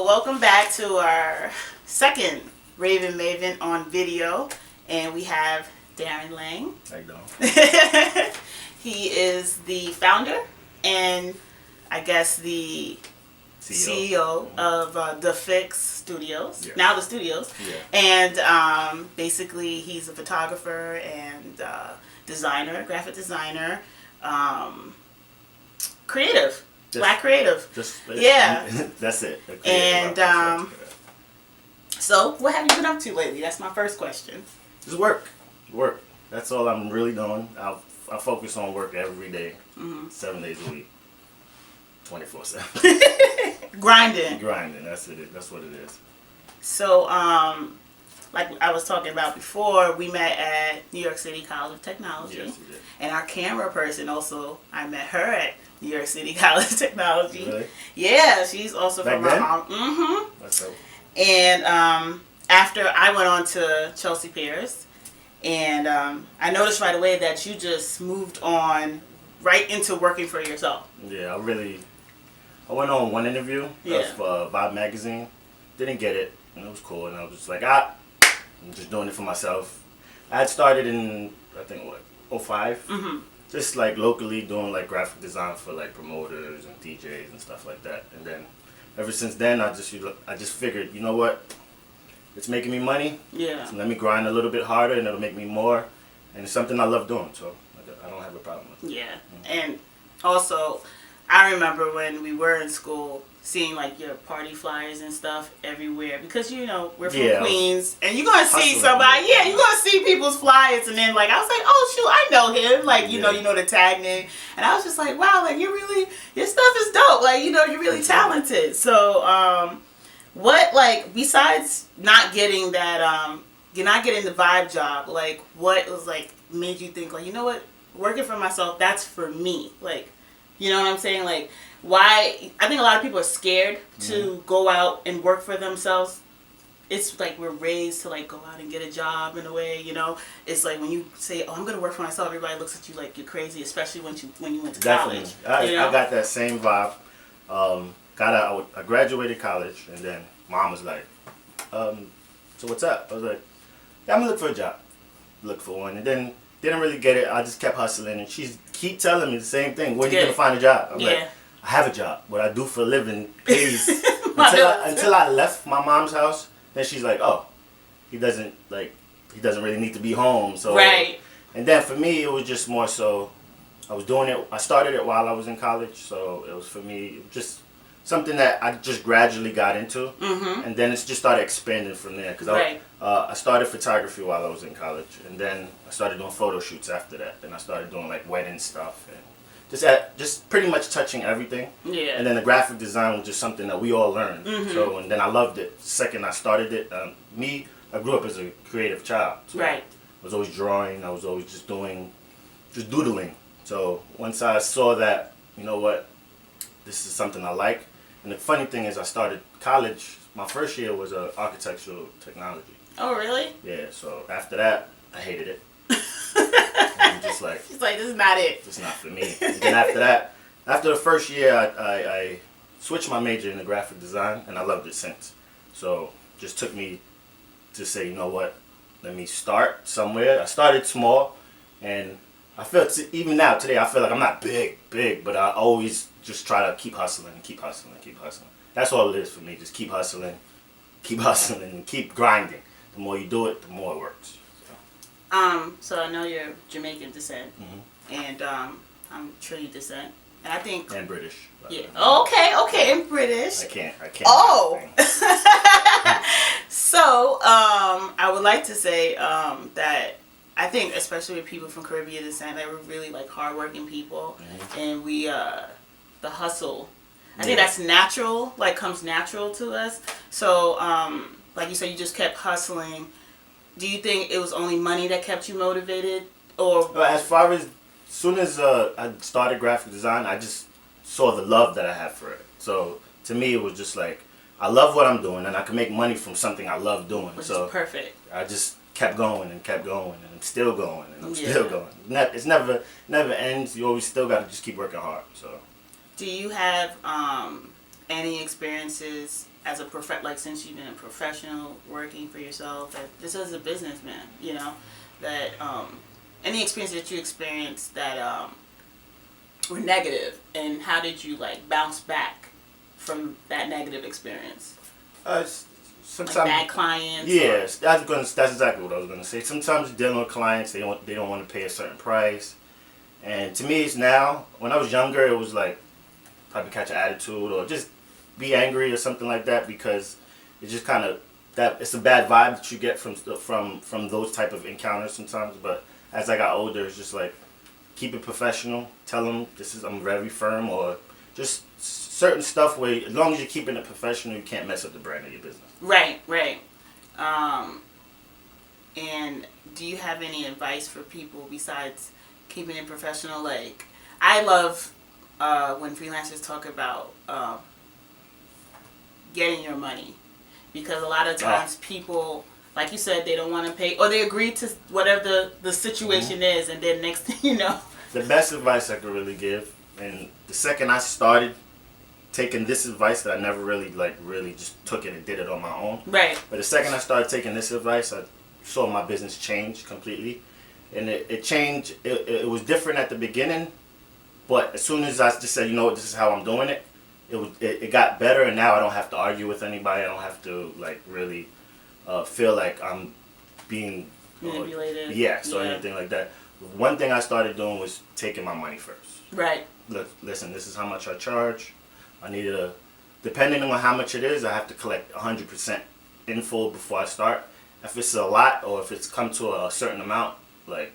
welcome back to our second Raven Maven on video, and we have Darren Laing. How you doing? He is the founder and I guess the CEO of Dafix Studios, Yes. now the studios, and basically he's a photographer and designer, graphic designer, creative. Black creative. That's it. And so, what have you been up to lately? That's my first question. Just work. That's all I'm really doing. I focus on work every day, 7 days a week, 24/7. Grinding. That's it. That's what it is. So, like I was talking about before, we met at New York City College of Technology. Yes, you did. And our camera person also, I met her at New York City College of Technology. Really? Yeah, she's also Back from then? That's dope. And after I went on to Chelsea Piers, and I noticed right away that you just moved on right into working for yourself. Yeah, I went on one interview for Vibe magazine. Didn't get it, and it was cool. And I was just like, I'm just doing it for myself. I had started in, I think, 2005? Just like locally doing like graphic design for like promoters and DJs and stuff like that. And then ever since then, I just figured, you know what? It's making me money. Yeah. So let me grind a little bit harder, and it'll make me more. And it's something I love doing, so I don't have a problem with it. Yeah. And also, I remember when we were in school, seeing like your party flyers and stuff everywhere, because you know we're from Queens, and you're gonna see somebody, you're gonna see people's flyers, and then like I was like, oh shoot, I know him, like you know the tag name, and I was just like, wow, like your stuff is dope, like you're really talented. So what, like, besides not getting that you're not getting the Vibe job, like what was like made you think like, you know what, working for myself, that's for me, like, you know what I'm saying, like, why? I think a lot of people are scared to go out and work for themselves. It's like we're raised to like go out and get a job in a way, you know. It's like when you say, "Oh, I'm gonna work for myself," everybody looks at you like you're crazy, especially when you went to college. I got that same vibe. I graduated college, and then mom was like, "So what's up?" I was like, "Yeah, I'm gonna look for a job." Look for one, and then didn't really get it. I just kept hustling, and she keep telling me the same thing. When are you gonna find a job? I'm like, I have a job. What I do for a living pays. until I left my mom's house, then she's like, oh, he doesn't really need to be home. So right. And then for me, it was just more so, I was doing it. I started it while I was in college, so it was for me just something that I just gradually got into, and then it's just started expanding from there. Because I started photography while I was in college, and then I started doing photo shoots after that. Then I started doing like wedding stuff and just pretty much touching everything. Yeah. And then the graphic design was just something that we all learned. So and then I loved it. The second I started it, I grew up as a creative child. So right. I was always drawing. I was always just doodling. So once I saw that, you know what, this is something I like. And the funny thing is, I started college. My first year was architectural technology. Oh, really? Yeah. So after that, I hated it. I'm just like, she's like, this is not it. It's not for me. And then after that, after the first year, I switched my major into graphic design, and I loved it since. So just took me to say, you know what, let me start somewhere. I started small, and I felt even now today I feel like I'm not big, but I always just try to keep hustling. That's all it is for me. Just keep hustling, and keep grinding. The more you do it, the more it works. So I know you're Jamaican descent, and I'm Trini descent, and I think British. Yeah. Okay, and British. I can't. Oh. So I would like to say that I think, especially with people from Caribbean descent, that we're really like hardworking people, and we the hustle. I think that's natural, like comes natural to us. So like you said, you just kept hustling. Do you think it was only money that kept you motivated, or? As soon as I started graphic design, I just saw the love that I had for it. So to me, it was just like, I love what I'm doing, and I can make money from something I love doing. Which is perfect. I just kept going, and I'm still going, and I'm still going. It's never ends. You always still got to just keep working hard. So. Do you have any experiences as a like since you've been a professional working for yourself, just as a businessman, you know, that any experience that you experienced that were negative, and how did you like bounce back from that negative experience? Sometimes like bad clients. Yes, that's exactly what I was gonna say. Sometimes dealing with clients, they don't want to pay a certain price, and to me, it's now. When I was younger, it was like probably catch an attitude or just be angry or something like that, because it's just kind of that it's a bad vibe that you get from those type of encounters sometimes. But as I got older, it's just like keep it professional. Tell them I'm very firm, or just certain stuff where as long as you're keeping it professional, you can't mess up the brand of your business. Right. And do you have any advice for people besides keeping it professional? Like, I love when freelancers talk about getting your money, because a lot of times people, like you said, they don't want to pay, or they agree to whatever the situation is, and then next thing you know. The best advice I could really give, and the second I started taking this advice, that I never really just took it and did it on my own. Right. But the second I started taking this advice, I saw my business change completely, and it changed. It was different at the beginning, but as soon as I just said, you know what, this is how I'm doing it, it got better, and now I don't have to argue with anybody. I don't have to like really feel like I'm being manipulated. Or anything like that. One thing I started doing was taking my money first. Right. Listen, this is how much I charge. I need depending on how much it is, I have to collect 100% in full before I start. If it's a lot, or if it's come to a certain amount, like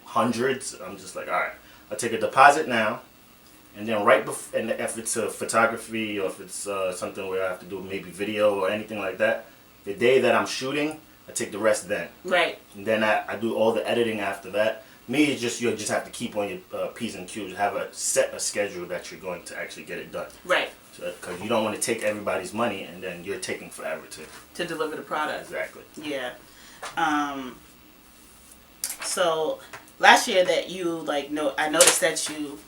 hundreds, I'm just like, all right, I'll take a deposit now, and then right before, and if it's a photography, or if it's something where I have to do maybe video or anything like that, the day that I'm shooting, I take the rest then. Right. And then I do all the editing after that. Me, it's just you just have to keep on your P's and Q's. Have a schedule that you're going to actually get it done. Right. Because you don't want to take everybody's money and then you're taking forever to deliver the product. Exactly. Yeah. So last year that you I noticed that you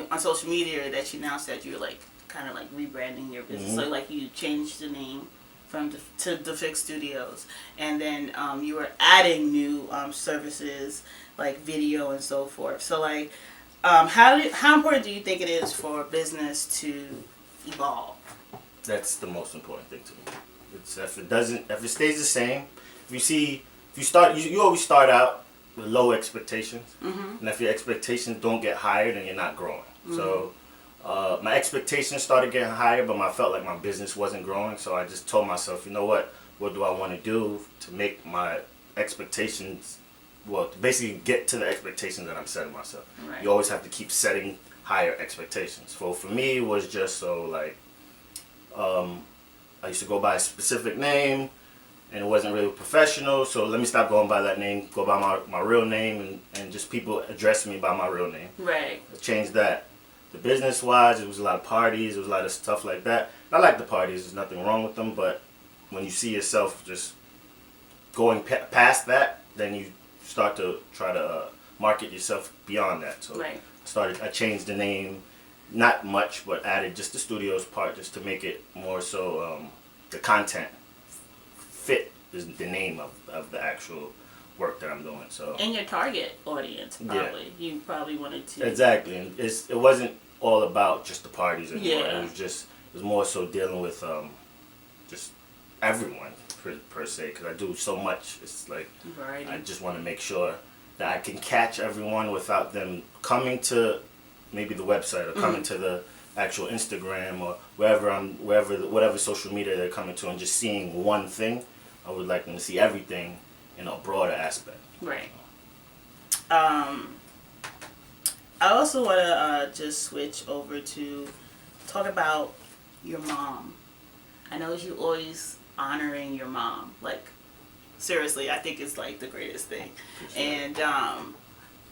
on social media that you announced that you're like kind of like rebranding your business. So like you changed the name to Dafix Studios, and then you were adding new services like video and so forth. So like, how important do you think it is for business to evolve? That's the most important thing to me. It's if it stays the same, you always start out with low expectations, and if your expectations don't get higher, then you're not growing. So. My expectations started getting higher, but I felt like my business wasn't growing. So I just told myself, you know what do I want to do to make my expectations, to basically get to the expectations that I'm setting myself. Right. You always have to keep setting higher expectations. So for me, it was just I used to go by a specific name, and it wasn't really professional. So let me stop going by that name, go by my real name, and just people address me by my real name. Right. I changed that. The business-wise, it was a lot of parties, it was a lot of stuff like that. I like the parties, there's nothing wrong with them, but when you see yourself just going past that, then you start to try to market yourself beyond that. So right. I changed the name, not much, but added just the studios part just to make it more so the content fit is the name of the actual work that I'm doing. So and your target audience you probably wanted to exactly, and it wasn't all about just the parties anymore. Yeah. It was more so dealing with just everyone per se, because I do so much. It's like variety. I just want to make sure that I can catch everyone without them coming to maybe the website or coming to the actual Instagram or whatever social media they're coming to, and just seeing one thing. I would like them to see everything in a broader aspect. Right. I also want to just switch over to talk about your mom. I know you always honoring your mom. Like, seriously, I think it's like the greatest thing. Sure. And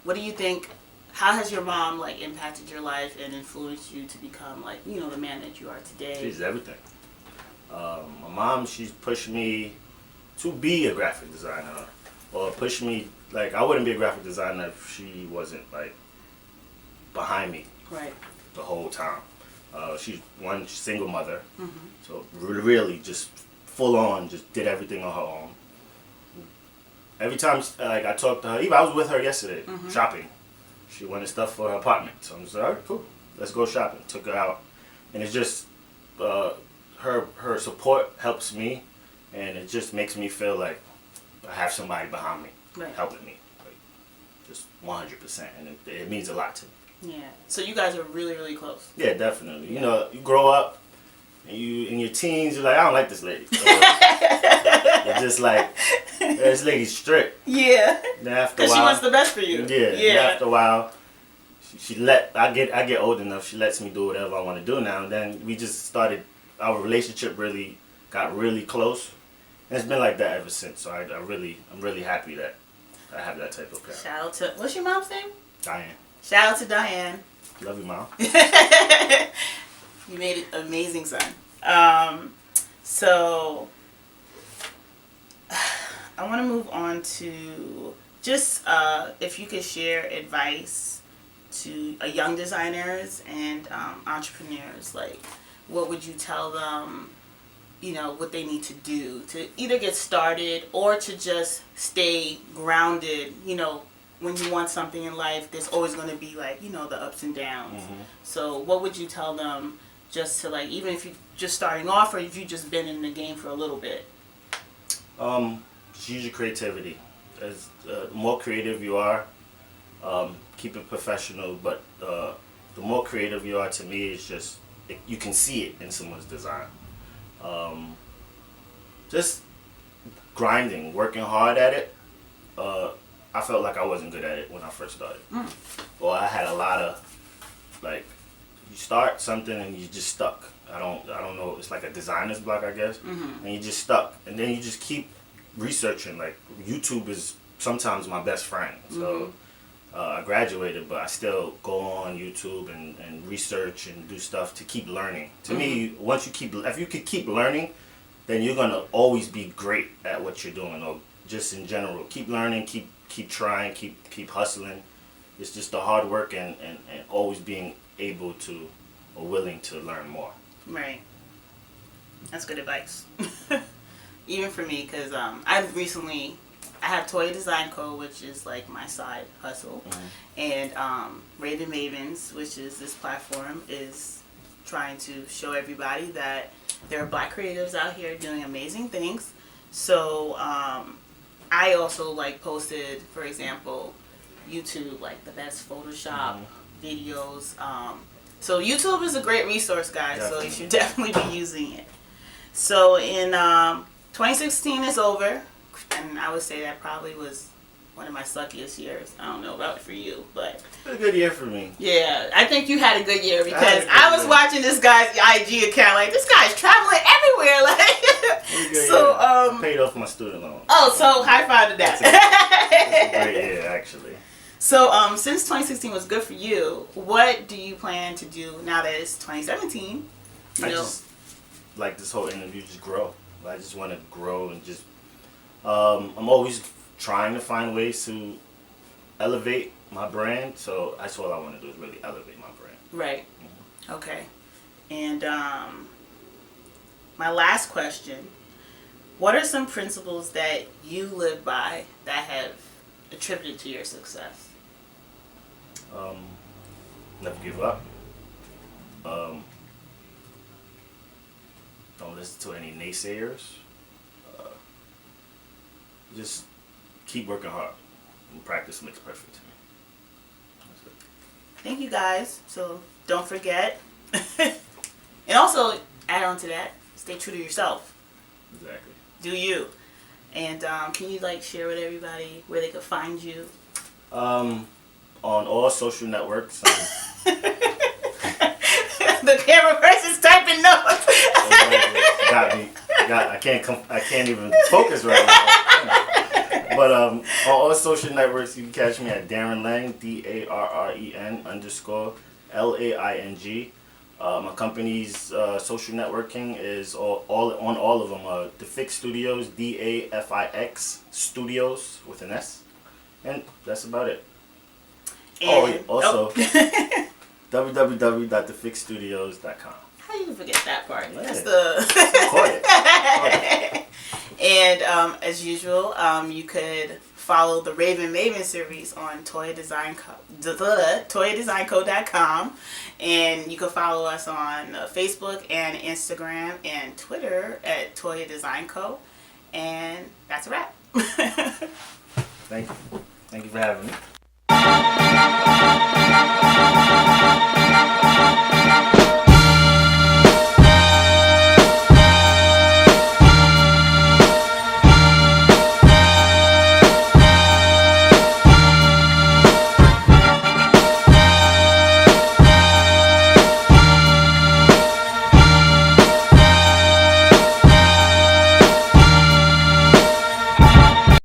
what do you think? How has your mom like impacted your life and influenced you to become like the man that you are today? She's everything. My mom, she's pushed me to be a graphic designer, or push me, like I wouldn't be a graphic designer if she wasn't like behind me right the whole time. She's one single mother, so really just full on, just did everything on her own. Every time like I talked to her, even I was with her yesterday shopping. She wanted stuff for her apartment, so I'm just like, all right, cool, let's go shopping. Took her out, and it's just her support helps me, and it just makes me feel like I have somebody behind me helping me, like just 100%, and it means a lot to me. Yeah. So you guys are really, really close. Yeah, definitely. You know, you grow up, and you in your teens, you're like, I don't like this lady. It's just like, this lady's strict. Yeah. Then after a while, while, she wants the best for you. Yeah. And after a while, I get old enough. She lets me do whatever I want to do now. And then we just started. Our relationship really got really close, and it's been like that ever since. So I'm really happy that I have that type of parent. Shout out to, what's your mom's name? Diane. Shout out to Diane. Love you, Mom. You made an amazing son. So I want to move on to just if you could share advice to young designers and entrepreneurs, like what would you tell them, you know, what they need to do to either get started or to just stay grounded, you know, when you want something in life, there's always going to be like, you know, the ups and downs. So what would you tell them just to like, even if you're just starting off or if you've just been in the game for a little bit? Just use your creativity. As the more creative you are, keep it professional, but the more creative you are, to me, it's just, you can see it in someone's design. Just grinding, working hard at it. I felt like I wasn't good at it when I first started. Or I had a lot of, like, you start something and you just stuck. I don't know, it's like a designer's block, I guess. And you just stuck. And then you just keep researching. Like, YouTube is sometimes my best friend. So I graduated, but I still go on YouTube and research and do stuff to keep learning. To me, if you could keep learning, then you're gonna always be great at what you're doing, or just in general. Keep learning, keep trying, keep hustling. It's just the hard work and always being able to or willing to learn more. Right. That's good advice. Even for me, because I have Toya Design Co., which is like my side hustle, and Raven Mavens, which is this platform, is trying to show everybody that there are Black creatives out here doing amazing things. So I also like posted, for example, YouTube, like the best Photoshop videos. So YouTube is a great resource, guys. Definitely. So you should definitely be using it. So in 2016 is over, and I would say that probably was one of my suckiest years. I don't know about for you, but it was a good year for me. Yeah, I think you had a good year because I was watching this guy's IG account. Like, this guy's traveling everywhere. Like, so I paid off my student loan. Oh, so high five to that. That's a great year, actually. So since 2016 was good for you, what do you plan to do now that it's 2017? I just like this whole interview, just grow. I just want to grow and just. I'm always trying to find ways to elevate my brand, so that's all I want to do is really elevate my brand. Right. Okay. And my last question, what are some principles that you live by that have attributed to your success? Never give up. Don't listen to any naysayers. Just keep working hard. And practice makes perfect to me. That's it. Thank you, guys. So don't forget. And also, add on to that, stay true to yourself. Exactly. Do you. And can you share with everybody where they could find you? On all social networks. The camera person's typing notes. Got me. I can't even focus right now. But on all social networks, you can catch me at Darren Laing, DARREN_LAING. My company's social networking is all on all of them. Dafix Studios, Dafix Studios with an S, and that's about it. And, also, www.dafixstudios.com. How you forget that part? Yeah. That's the. And as usual, you could follow the Raven Maven series on ToyaDesignCo.com, and you can follow us on Facebook and Instagram and Twitter at Toya Design Co. And that's a wrap. Thank you. Thank you for having me.